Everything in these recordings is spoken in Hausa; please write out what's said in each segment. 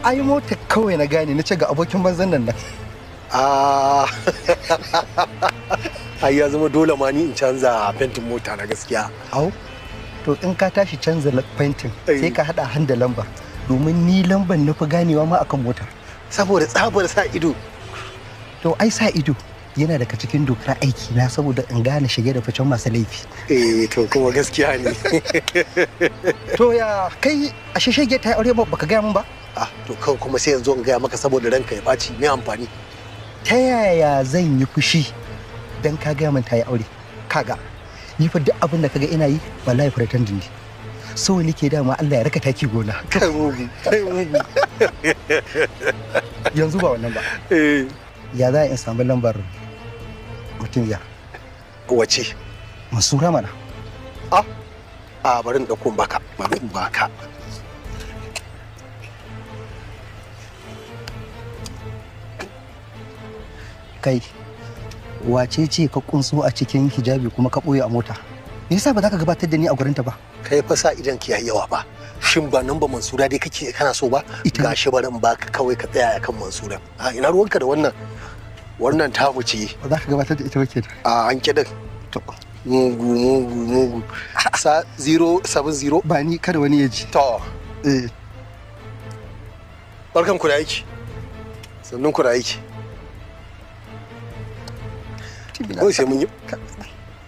ai mota kawai na gane na ce ga abokin banzan nan. Ai ya zama dole ma ni in canza fentin mota na gaskiya. Au, to in ka tashi canza fentin sai ka hada handa lambar domin ni lambar na fi ganewa ma akan mota. Saboda tsabar sa ido. To ai sa ido yana daga cikin dokar aiki na saboda in gane shige da ficen masu laifi. To kuma gaskiya ne. To ya kai a shege ta aure ba baka gaya min ba? To kawai kuma sai yanzu in gaya maka saboda ranka ya ɓaci me amfani. Ta yaya zan yi fushi dan ka gaya min ta yi aure? Kaga ni fa duk abin da kaga ina yi wallahi furatan dindi. So nake dama Allah ya raka taki gona. Kai mugu. Yanzu ba wannan ba. Ya za in samu lambar mutum ya? Wace? Masura mana. Bari in ɗauko baka. Bari in baka. Kai, wace ce ka kunso a cikin hijabi kuma ka ɓoye a mota? Me yasa ba za ka gabatar da ni a gurinta ba? Kai fa sa idan ki yayi yawa ba. Shin ba nan ba Mansura dai kake kana so ba? Gashi bari in baka kawai ka tsaya akan Mansura. Ina ruwanka da wannan? Wannan ta mu ce. Ba za ka gabatar da ita ba ke da. An kiɗin. To. Mugu. Sa 070. Ba ni kada wani ya ji. To. Barkan ku da aiki. Sannun ku da aiki. Kawai sai mun yi.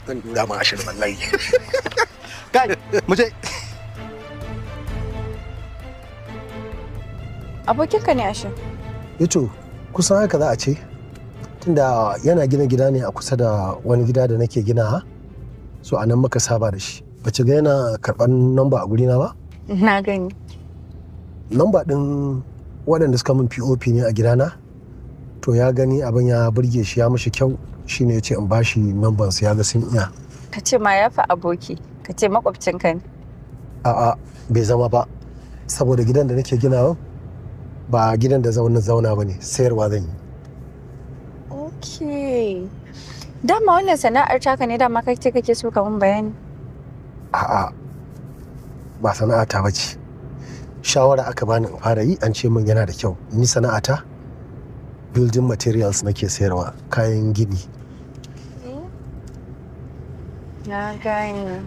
Zan dura ma ashirin wallahi. Kai, mu je. Abokinka ne ashe? Yato, kusan haka za a ce. Tunda yana gina gida ne a kusa da wani gida da nake gina, so a nan muka saba da shi. Bace ga yana karɓar namba a gurina ba? Na gani. Namba ɗin waɗanda suka min POP ne a gidana, to ya gani abin ya burge shi ya mishi kyau, shine ya ce in bashi namban su ya ga sun iya. Ka ce ma ya fi aboki, ka ce makwabcinka ne. A'a, bai zama ba, saboda gidan da nake ginawa ba gidan da zauna ba ne, sayarwa zan yi. Okay. Dama wannan sana'ar taka ne dama kai ce kake so ka mun bayani? A'a, ba sana'ata ba ce. Shawara aka bani in fara yi, an ce min yana da kyau. Ni sana'ata building materials nake sayarwa, kayan gini. Na gani.